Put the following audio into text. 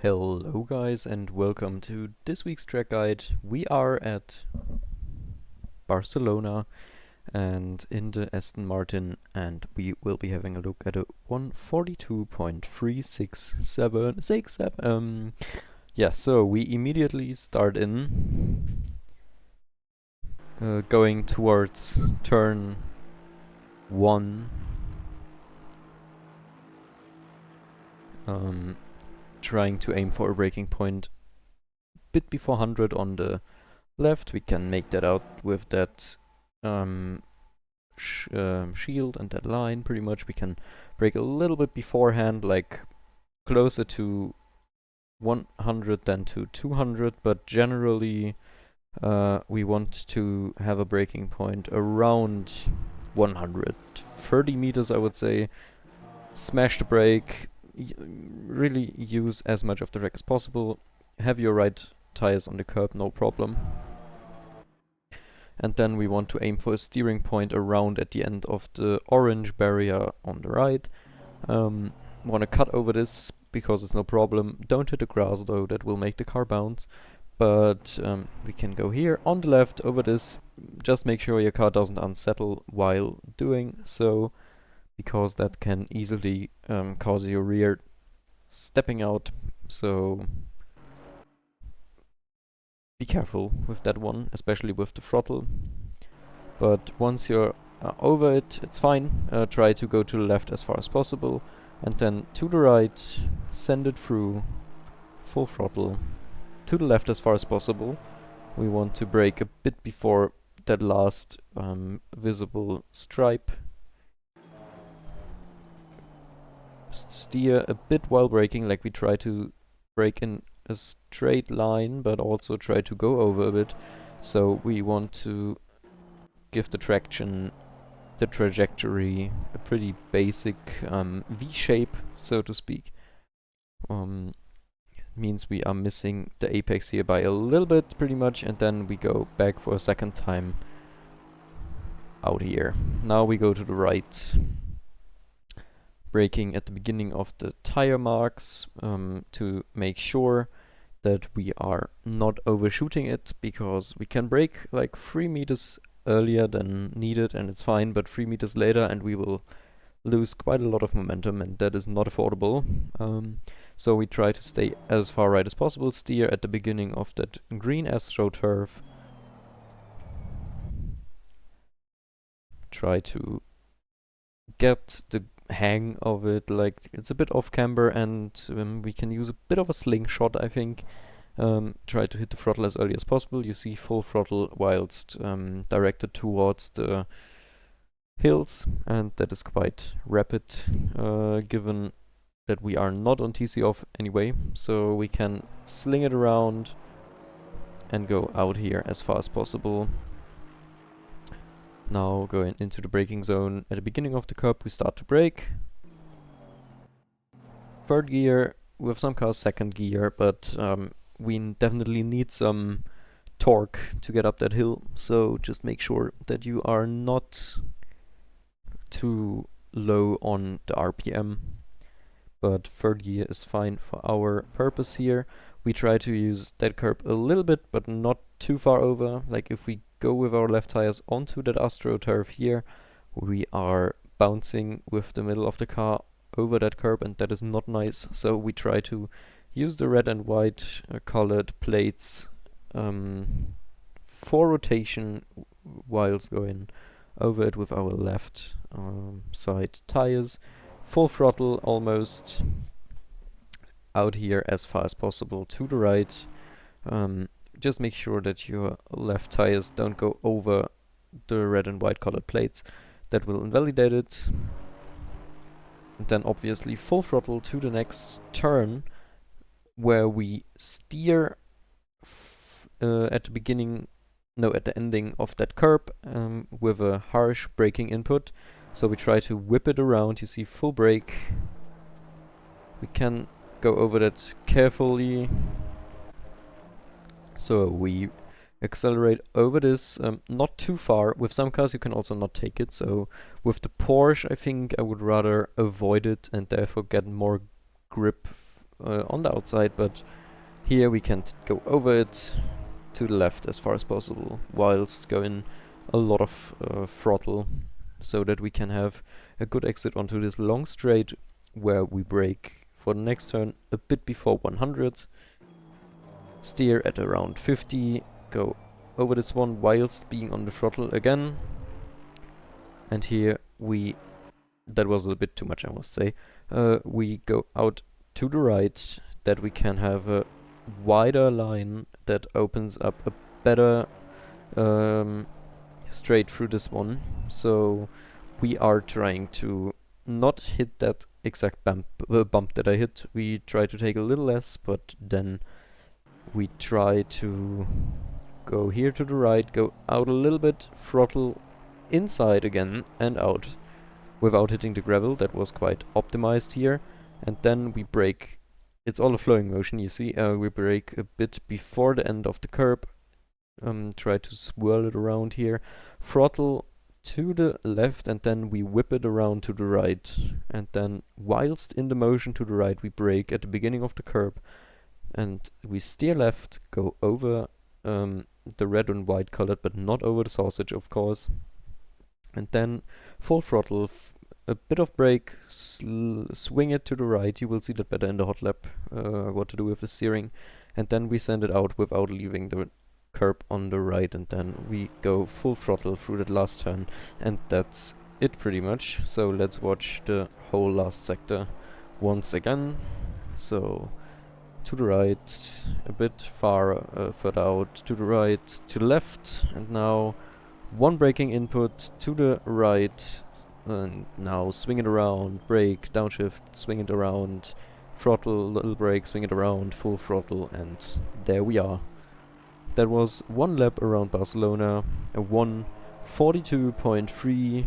Hello guys and welcome to this week's track guide. We are at Barcelona and in the Aston Martin, and we will be having a look at a 142.36767. So we immediately start in going towards turn 1. Trying to aim for a braking point bit before 100 on the left. We can make that out with that shield and that line. Pretty much we can brake a little bit beforehand, like closer to 100 than to 200, but generally we want to have a braking point around 130 meters, I would say. Smash the brake, really use as much of the track as possible. Have your right tires on the curb, no problem. And then we want to aim for a steering point around at the end of the orange barrier on the right. Want to cut over this because it's no problem. Don't hit the grass though, that will make the car bounce. But we can go here on the left over this. Just make sure your car doesn't unsettle while doing so, because that can easily cause your rear stepping out. So be careful with that one, especially with the throttle. But once you're over it, it's fine. Try to go to the left as far as possible, and then to the right, send it through full throttle. To the left as far as possible. We want to brake a bit before that last visible stripe. Steer a bit while braking, like we try to brake in a straight line, but also try to go over a bit. So we want to give the traction, the trajectory, a pretty basic V shape, so to speak. Means we are missing the apex here by a little bit, pretty much, and then we go back for a second time out here. Now we go to the right, braking at the beginning of the tire marks to make sure that we are not overshooting it, because we can brake like 3 meters earlier than needed and it's fine, but 3 meters later and we will lose quite a lot of momentum, and that is not affordable. So we try to stay as far right as possible, steer at the beginning of that green AstroTurf. Try to get the hang of it, like it's a bit off camber, and we can use a bit of a slingshot, I think. Try to hit the throttle as early as possible. You see full throttle whilst directed towards the hills, and that is quite rapid given that we are not on TC off anyway, so we can sling it around and go out here as far as possible. Now going into the braking zone at the beginning of the curb, we start to brake. Third gear, with some cars second gear, but we definitely need some torque to get up that hill, so just make sure that you are not too low on the RPM. But third gear is fine for our purpose here. We try to use that curb a little bit, but not too far over. Like if we go with our left tires onto that AstroTurf here, we are bouncing with the middle of the car over that curb, and that is not nice. So we try to use the red and white colored plates for rotation whilst going over it with our left side tires. Full throttle almost out here as far as possible to the right. Just make sure that your left tires don't go over the red and white colored plates. That will invalidate it. And then obviously full throttle to the next turn, where we steer at the ending of that curb with a harsh braking input. So we try to whip it around. You see full brake. We can go over that carefully. So we accelerate over this, not too far. With some cars you can also not take it. So with the Porsche, I think I would rather avoid it and therefore get more grip on the outside, but here we can go over it to the left as far as possible, whilst going a lot of throttle, so that we can have a good exit onto this long straight where we brake for the next turn a bit before 100, steer at around 50, go over this one whilst being on the throttle again, and here that was a bit too much, I must say, we go out to the right, that we can have a wider line that opens up a better straight through this one. So we are trying to not hit that exact bump that I hit. We try to take a little less, but then we try to go here to the right, go out a little bit, throttle inside again and out without hitting the gravel. That was quite optimized here. And then we brake. It's all a flowing motion, you see. We brake a bit before the end of the curb. Try to swirl it around here. Throttle to the left, and then we whip it around to the right. And then whilst in the motion to the right, we brake at the beginning of the curb. And we steer left, go over the red and white colored, but not over the sausage, of course. And then full throttle, a bit of brake, swing it to the right. You will see that better in the hot lap, what to do with the steering. And then we send it out without leaving the curb on the right, and then we go full throttle through that last turn. And that's it pretty much. So let's watch the whole last sector once again. So to the right, a bit further out, to the right, to the left, and now one braking input to the right, and now swing it around, brake, downshift, swing it around, throttle, little brake, swing it around, full throttle, and there we are. That was one lap around Barcelona, a 1:42.367.